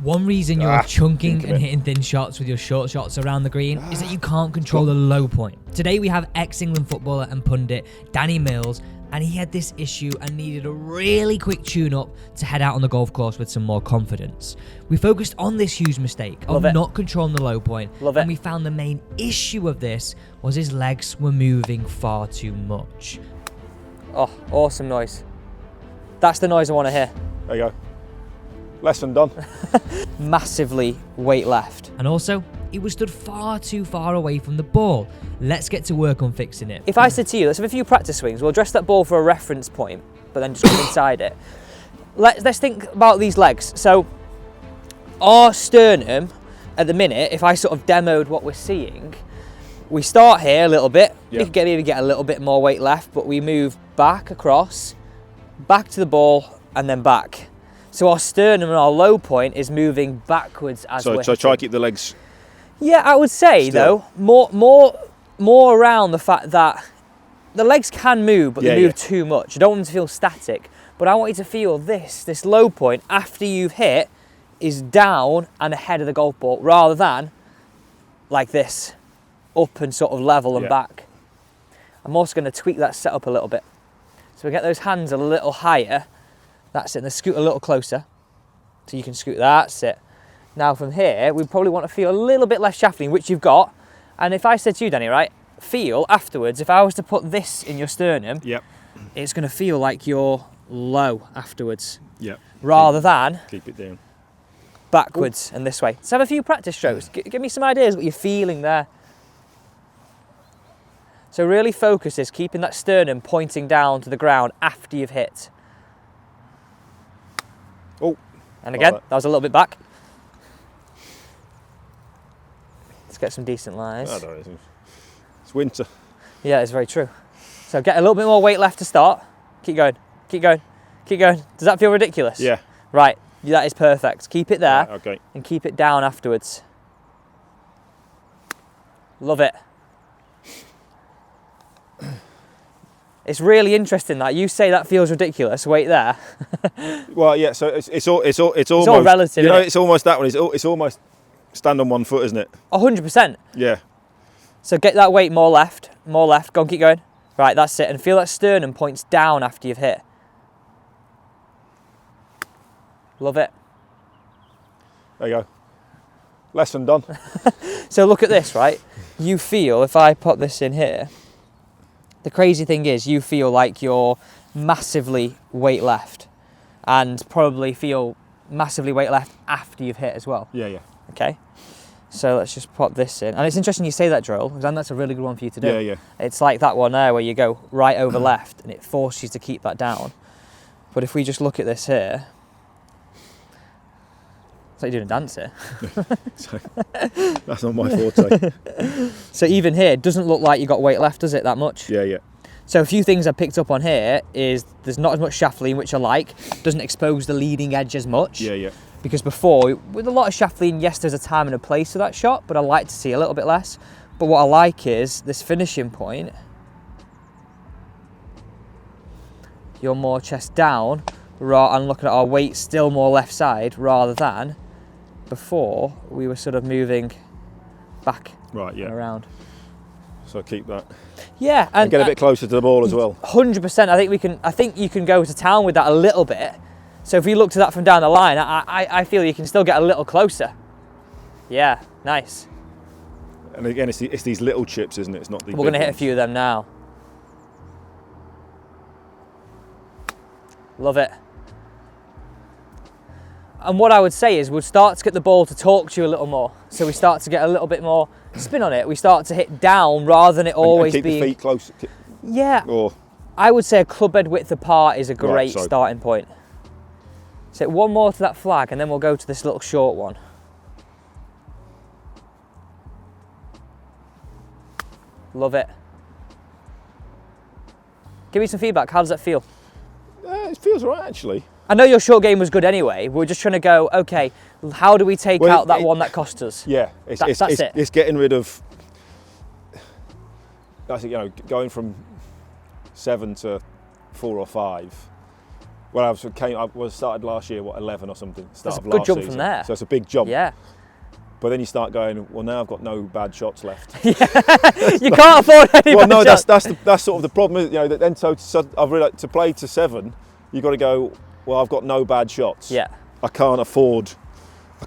One reason you're chunking and hitting thin shots with your short shots around the green is that you can't control the low point. Today we have ex-England footballer and pundit Danny Mills, and he had this issue and needed a really quick tune-up to head out on the golf course with some more confidence. We focused on this huge mistake of not controlling the low point, and we found the main issue of this was his legs were moving far too much. Oh, awesome noise. That's the noise I want to hear. There you go. Lesson done. Massively weight left. And also, he was stood far too far away from the ball. Let's get to work on fixing it. If I said to you, let's have a few practice swings, we'll address that ball for a reference point, but then just come inside it. Let's think about these legs. So, our sternum, at the minute, if I sort of demoed what we're seeing, we start here a little bit. Yeah. We could maybe get a little bit more weight left, but we move back across, back to the ball, and then back. So our sternum and our low point is moving backwards as we're So try to keep the legs. Yeah, I would say still. though, more around the fact that the legs can move, but they move too much. You don't want them to feel static, but I want you to feel this low point after you've hit is down and ahead of the golf ball, rather than like this, up and sort of level and back. I'm also going to tweak that setup a little bit. So we get those hands a little higher. That's it, and then scoot a little closer. So you can scoot, that's it. Now from here, we probably want to feel a little bit less shafting, which you've got. And if I said to you, Danny, right, feel afterwards, if I was to put this in your sternum, it's going to feel like you're low afterwards. Rather than keep it down. Backwards and this way. Let's have a few practice strokes. Give me some ideas what you're feeling there. So really focus is keeping that sternum pointing down to the ground after you've hit. Oh. And again, that was a little bit back. Let's get some decent lies. It's winter. Yeah, it's very true. So get a little bit more weight left to start. Keep going, keep going, keep going. Does that feel ridiculous? Yeah. Right, that is perfect. Keep it there, okay. And keep it down afterwards. Love it. It's really interesting that you say that feels ridiculous. Wait there. Well, yeah. So it's almost all relative. You know, it's almost that one. It's almost stand on one foot, isn't it? 100%. Yeah. So get that weight more left, more left. Go on, keep going. Right, that's it. And feel that sternum points down after you've hit. Love it. There you go. Lesson done. So look at this, right? You feel, if I put this in here, the crazy thing is you feel like you're massively weight left, and probably feel massively weight left after you've hit as well. Yeah. Okay. So let's just pop this in. And it's interesting you say that, Joel, because that's a really good one for you to do. Yeah. It's like that one there where you go right over left and it forces you to keep that down. But if we just look at this here, it's like you're doing a dance here. That's not my forte. So even here, it doesn't look like you got weight left, does it, that much? Yeah. So a few things I picked up on here is there's not as much shaft lean, which I like. Doesn't expose the leading edge as much. Yeah. Because before, with a lot of shaft lean, yes, there's a time and a place for that shot, but I like to see a little bit less. But what I like is this finishing point. You're more chest down, and looking at our weight still more left side, rather than before we were sort of moving back around. So keep that. Yeah, and get a bit closer to the ball as well. 100%. I think you can go to town with that a little bit. So if we look to that from down the line, I feel you can still get a little closer. Yeah, nice. And again, it's these little chips, isn't it? It's not the. We're going to hit a few of them now. Love it. And what I would say is we'll start to get the ball to talk to you a little more. So we start to get a little bit more spin on it. We start to hit down rather than it always keep being... the feet close. Yeah. Or... I would say a club head width apart is a great starting point. So one more to that flag and then we'll go to this little short one. Love it. Give me some feedback. How does that feel? It feels all right, actually. I know your short game was good anyway. We're just trying to go, okay, how do we take out that one that cost us? Yeah, it's getting rid of, that's it, going from 7 to 4 or 5 Well, I was started last year, 11 or something. That's a good jump from there. So it's a big jump. Yeah. But then you start going, well, now I've got no bad shots left. You can't afford any Well, bad no, shots. that's sort of the problem. You know, that then so I've realised to play to 7, you've got to go. Well, I've got no bad shots. Yeah. I can't afford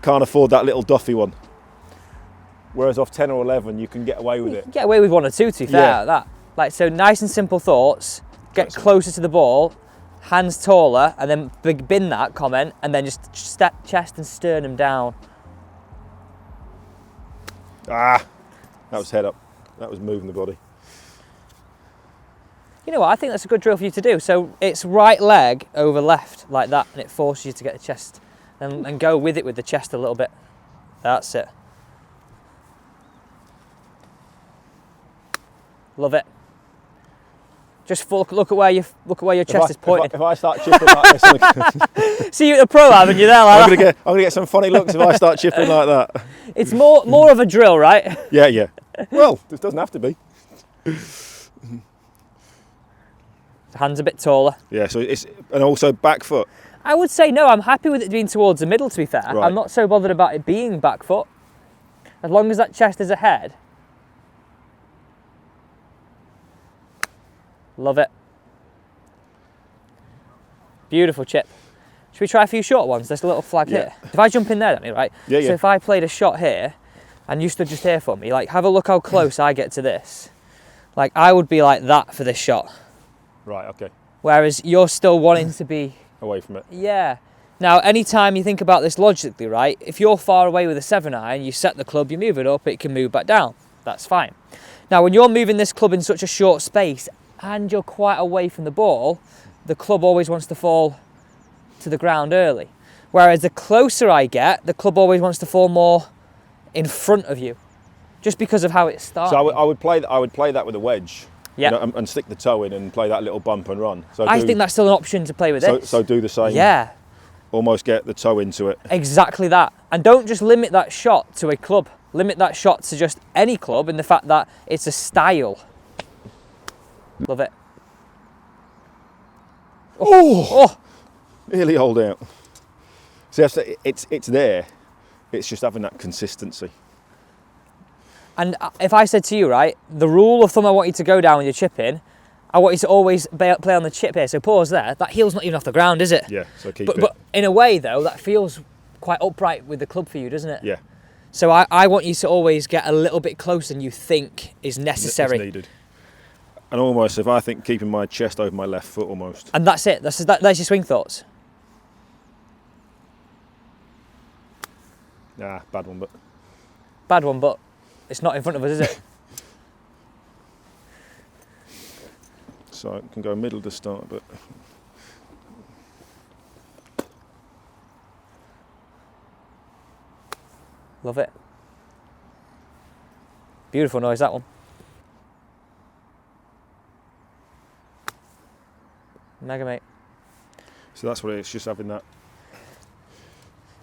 that little Duffy one. Whereas off 10 or 11, you can get away with it. Get away with 1 or 2, to be fair. That. Like, so nice and simple thoughts. Get closer to the ball, hands taller, and then bin that comment, and then just step chest and sternum down. That was head up. That was moving the body. You know what? I think that's a good drill for you to do. So it's right leg over left like that, and it forces you to get the chest and go with it with the chest a little bit. That's it. Love it. Just look at where your chest is pointing. If I start chipping like this, See you at the pro, haven't you? There, like I'm gonna get some funny looks if I start chipping like that. It's more of a drill, right? Yeah. Well, it doesn't have to be. Hands a bit taller. Yeah. So and also back foot. I would say no. I'm happy with it being towards the middle. To be fair, Right. I'm not so bothered about it being back foot, as long as that chest is ahead. Love it. Beautiful chip. Should we try a few short ones? There's a little flag here. If I jump in there, Danny, right? Yeah. So if I played a shot here, and you stood just here for me, like have a look how close I get to this. Like I would be like that for this shot. Right. Okay. Whereas you're still wanting to be Away from it. Yeah. Now, anytime you think about this logically, right? If you're far away with a 7-iron, you set the club, you move it up, it can move back down. That's fine. Now, when you're moving this club in such a short space and you're quite away from the ball, the club always wants to fall to the ground early. Whereas the closer I get, the club always wants to fall more in front of you, just because of how it starts. So I would play that with a wedge. Yeah. You know, and stick the toe in and play that little bump and run. So I think that's still an option to play with this. So do the same. Yeah. Almost get the toe into it. Exactly that. And don't just limit that shot to a club. Limit that shot to just any club in the fact that it's a style. Love it. Oh! Nearly hold out. See, it's there. It's just having that consistency. And if I said to you, right, the rule of thumb I want you to go down with your chipping, I want you to always play on the chip here. So pause there. That heel's not even off the ground, is it? Yeah, so keep it. But in a way, though, that feels quite upright with the club for you, doesn't it? Yeah. So I want you to always get a little bit closer than you think is necessary. It's needed. And almost, if I think keeping my chest over my left foot almost. And that's it. That's your swing thoughts. Nah, bad one, but. Bad one, but it's not in front of us, is it? So it can go middle to start, but. Love it. Beautiful noise, that one. Mega, mate. So that's what it is, just having that.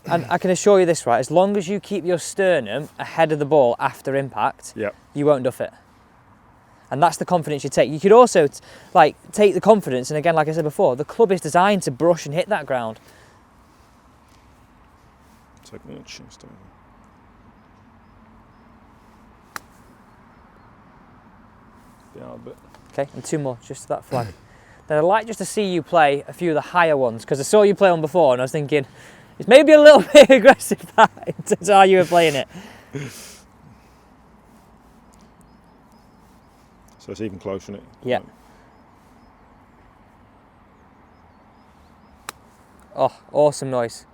And I can assure you this, right, as long as you keep your sternum ahead of the ball after impact, you won't duff it. And that's the confidence you take. You could also take the confidence, and again, like I said before, the club is designed to brush and hit that ground. Take my chest over. Yeah, a bit. Okay, and 2 more, just that flag. Then I'd like just to see you play a few of the higher ones, because I saw you play one before and I was thinking, it's maybe a little bit aggressive that in terms of how you were playing it. So it's even closer, isn't it? Yeah. Oh, awesome noise.